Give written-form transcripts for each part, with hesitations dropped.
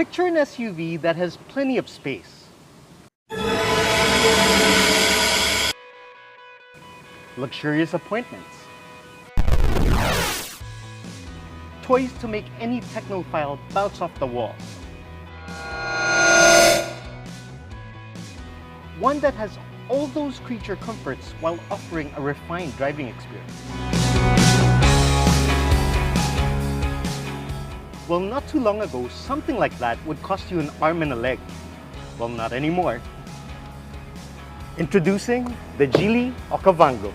Picture an SUV that has plenty of space, luxurious appointments, toys to make any technophile bounce off the wall, one that has all those creature comforts while offering a refined driving experience. Well, not too long ago, something like that would cost you an arm and a leg. Well, not anymore. Introducing the Geely Okavango.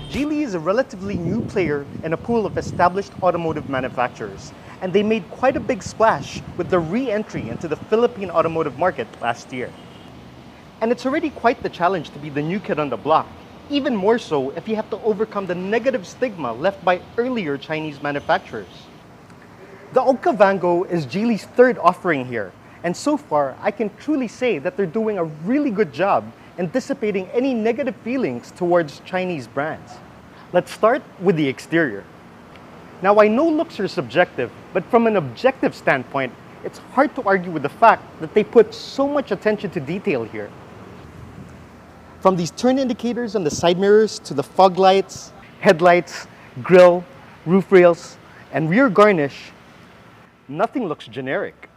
Geely is a relatively new player in a pool of established automotive manufacturers, and they made quite a big splash with their re-entry into the Philippine automotive market last year. And it's already quite the challenge to be the new kid on the block, even more so if you have to overcome the negative stigma left by earlier Chinese manufacturers. The Okavango is Geely's third offering here, and so far I can truly say that they're doing a really good job in dissipating any negative feelings towards Chinese brands. Let's start with the exterior. Now, I know looks are subjective, but from an objective standpoint, it's hard to argue with the fact that they put so much attention to detail here. From these turn indicators on the side mirrors to the fog lights, headlights, grille, roof rails, and rear garnish, nothing looks generic.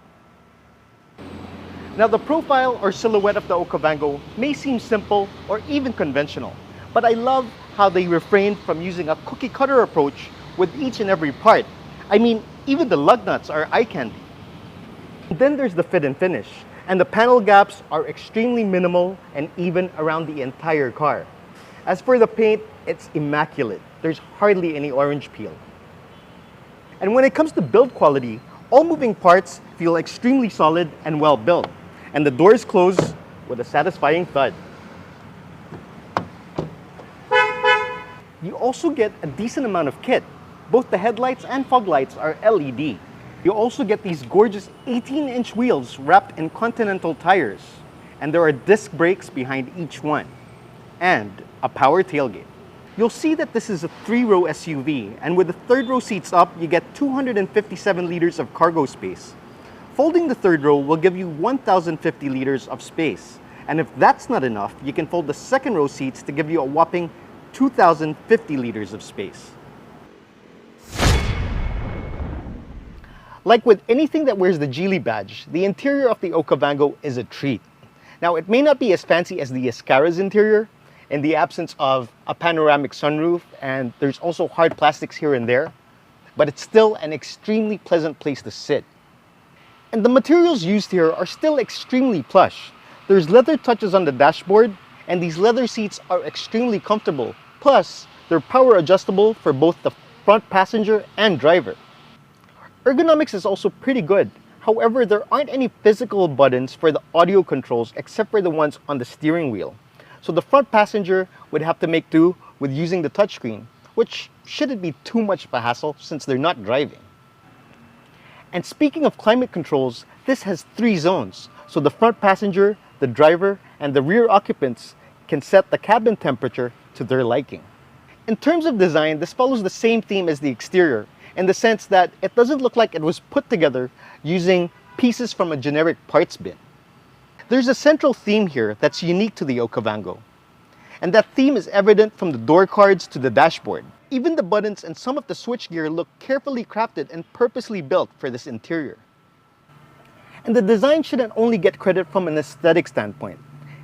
Now, the profile or silhouette of the Okavango may seem simple or even conventional, but I love how they refrained from using a cookie cutter approach with each and every part. I mean, even the lug nuts are eye candy. Then there's the fit and finish, and the panel gaps are extremely minimal and even around the entire car. As for the paint, it's immaculate. There's hardly any orange peel. And when it comes to build quality, all moving parts feel extremely solid and well built, and the doors close with a satisfying thud. You also get a decent amount of kit. Both the headlights and fog lights are LED. You also get these gorgeous 18-inch wheels wrapped in Continental tires, and there are disc brakes behind each one, and a power tailgate. You'll see that this is a 3-row SUV, and with the third row seats up, you get 257 liters of cargo space. Folding the third row will give you 1,050 liters of space, and if that's not enough, you can fold the second row seats to give you a whopping 2,050 liters of space. Like with anything that wears the Geely badge, the interior of the Okavango is a treat. Now, it may not be as fancy as the Escara's interior, in the absence of a panoramic sunroof, and there's also hard plastics here and there, but it's still an extremely pleasant place to sit. And the materials used here are still extremely plush. There's leather touches on the dashboard, and these leather seats are extremely comfortable. Plus, they're power adjustable for both the front passenger and driver. Ergonomics is also pretty good. However, there aren't any physical buttons for the audio controls except for the ones on the steering wheel. So the front passenger would have to make do with using the touchscreen, which shouldn't be too much of a hassle since they're not driving. And speaking of climate controls, this has 3 zones. So the front passenger, the driver, and the rear occupants can set the cabin temperature to their liking. In terms of design, this follows the same theme as the exterior, in the sense that it doesn't look like it was put together using pieces from a generic parts bin. There's a central theme here that's unique to the Okavango, and that theme is evident from the door cards to the dashboard. Even the buttons and some of the switchgear look carefully crafted and purposely built for this interior. And the design shouldn't only get credit from an aesthetic standpoint.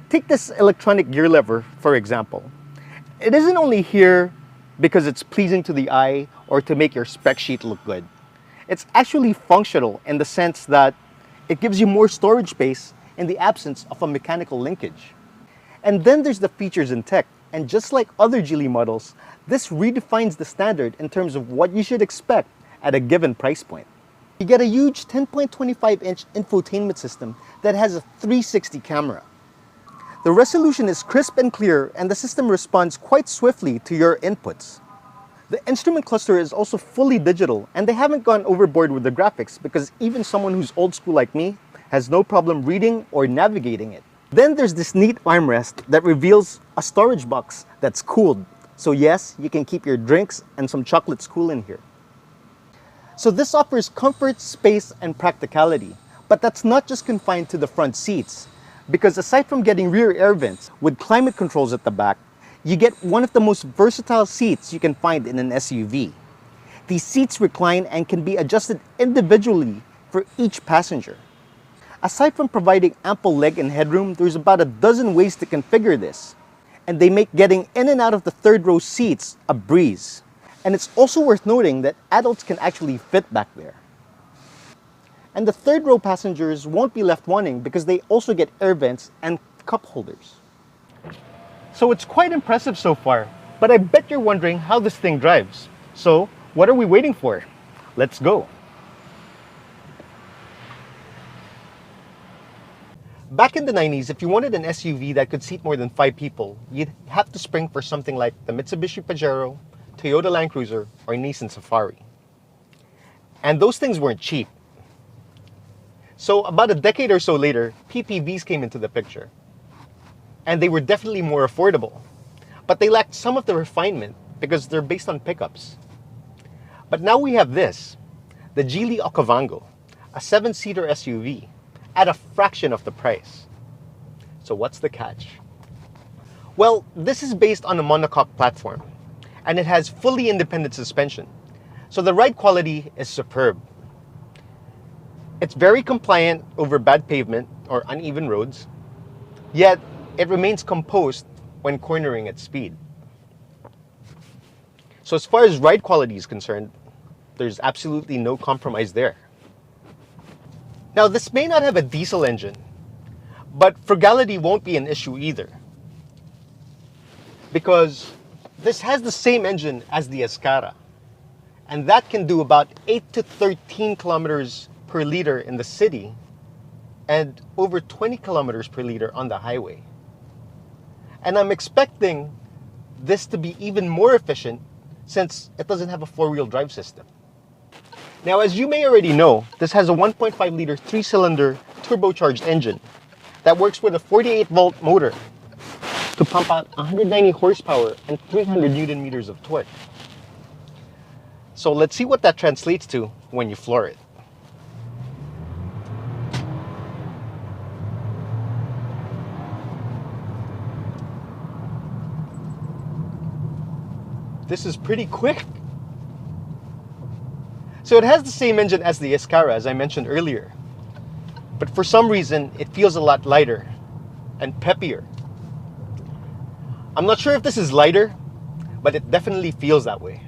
Take this electronic gear lever, for example. It isn't only here because it's pleasing to the eye or to make your spec sheet look good. It's actually functional in the sense that it gives you more storage space in the absence of a mechanical linkage. And then there's the features and tech. And just like other Geely models, this redefines the standard in terms of what you should expect at a given price point. You get a huge 10.25-inch infotainment system that has a 360 camera. The resolution is crisp and clear, and the system responds quite swiftly to your inputs. The instrument cluster is also fully digital, and they haven't gone overboard with the graphics because even someone who's old school like me has no problem reading or navigating it. Then there's this neat armrest that reveals a storage box that's cooled. So yes, you can keep your drinks and some chocolates cool in here. So this offers comfort, space, and practicality. But that's not just confined to the front seats, because aside from getting rear air vents with climate controls at the back, you get one of the most versatile seats you can find in an SUV. These seats recline and can be adjusted individually for each passenger. Aside from providing ample leg and headroom, there's about a dozen ways to configure this. And they make getting in and out of the third row seats a breeze. And it's also worth noting that adults can actually fit back there. And the third row passengers won't be left wanting because they also get air vents and cup holders. So it's quite impressive so far, but I bet you're wondering how this thing drives. So what are we waiting for? Let's go. Back in the 90s, if you wanted an SUV that could seat more than 5 people, you'd have to spring for something like the Mitsubishi Pajero, Toyota Land Cruiser, or Nissan Safari. And those things weren't cheap. So about a decade or so later, PPVs came into the picture. And they were definitely more affordable. But they lacked some of the refinement because they're based on pickups. But now we have this, the Geely Okavango, a 7-seater SUV, at a fraction of the price. So what's the catch? Well, this is based on a monocoque platform, and it has fully independent suspension. So the ride quality is superb. It's very compliant over bad pavement or uneven roads, yet it remains composed when cornering at speed. So as far as ride quality is concerned, there's absolutely no compromise there. Now, this may not have a diesel engine, but frugality won't be an issue either, because this has the same engine as the Escara, and that can do about 8 to 13 kilometers per liter in the city and over 20 kilometers per liter on the highway. And I'm expecting this to be even more efficient since it doesn't have a 4-wheel drive system. Now, as you may already know, this has a 1.5-liter 3-cylinder turbocharged engine that works with a 48-volt motor to pump out 190 horsepower and 300 Newton meters of torque. So let's see what that translates to when you floor it. This is pretty quick. So it has the same engine as the Escara, as I mentioned earlier. But for some reason, it feels a lot lighter and peppier. I'm not sure if this is lighter, but it definitely feels that way.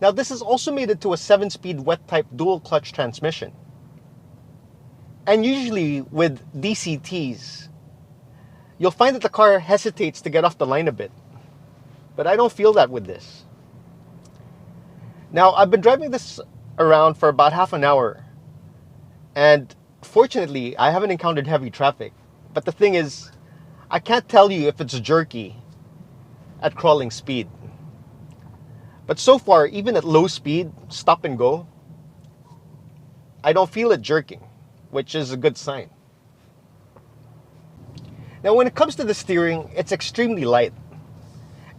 Now, this is also made into a 7-speed wet-type dual-clutch transmission. And usually with DCTs, you'll find that the car hesitates to get off the line a bit. But I don't feel that with this. Now, I've been driving this around for about half an hour, and fortunately, I haven't encountered heavy traffic. But the thing is, I can't tell you if it's jerky at crawling speed. But so far, even at low speed, stop and go, I don't feel it jerking, which is a good sign. Now, when it comes to the steering, it's extremely light,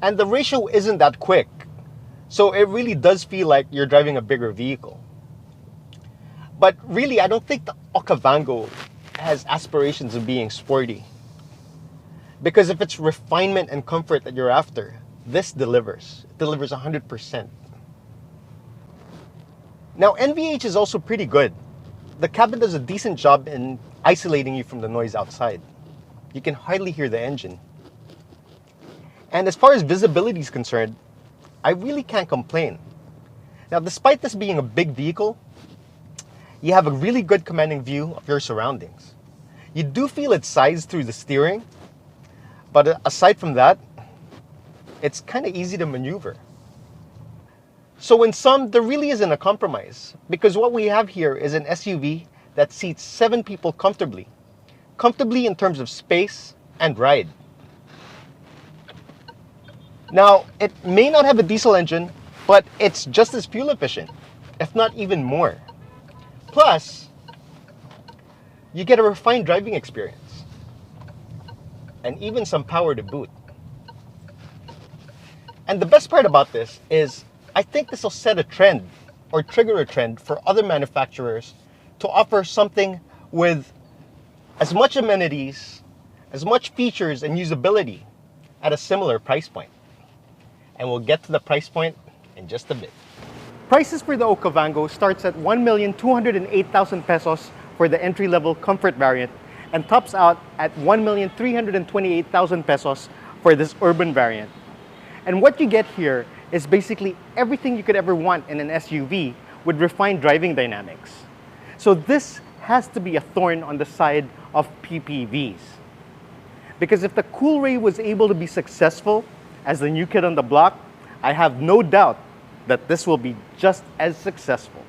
and the ratio isn't that quick. So it really does feel like you're driving a bigger vehicle. But really, I don't think the Okavango has aspirations of being sporty. Because if it's refinement and comfort that you're after, this delivers. It delivers 100%. Now, NVH is also pretty good. The cabin does a decent job in isolating you from the noise outside. You can hardly hear the engine. And as far as visibility is concerned, I really can't complain. Now, despite this being a big vehicle, you have a really good commanding view of your surroundings. You do feel its size through the steering, but aside from that, it's kind of easy to maneuver. So in sum, there really isn't a compromise, because what we have here is an SUV that seats 7 people comfortably. Comfortably in terms of space and ride. Now, it may not have a diesel engine, but it's just as fuel efficient, if not even more. Plus, you get a refined driving experience, and even some power to boot. And the best part about this is, I think this will set a trend, or trigger a trend for other manufacturers to offer something with as much amenities, as much features and usability at a similar price point. And we'll get to the price point in just a bit. Prices for the Okavango starts at 1,208,000 pesos for the entry-level comfort variant and tops out at 1,328,000 pesos for this urban variant. And what you get here is basically everything you could ever want in an SUV with refined driving dynamics. So this has to be a thorn on the side of PPVs. Because if the Coolray was able to be successful as the new kid on the block, I have no doubt that this will be just as successful.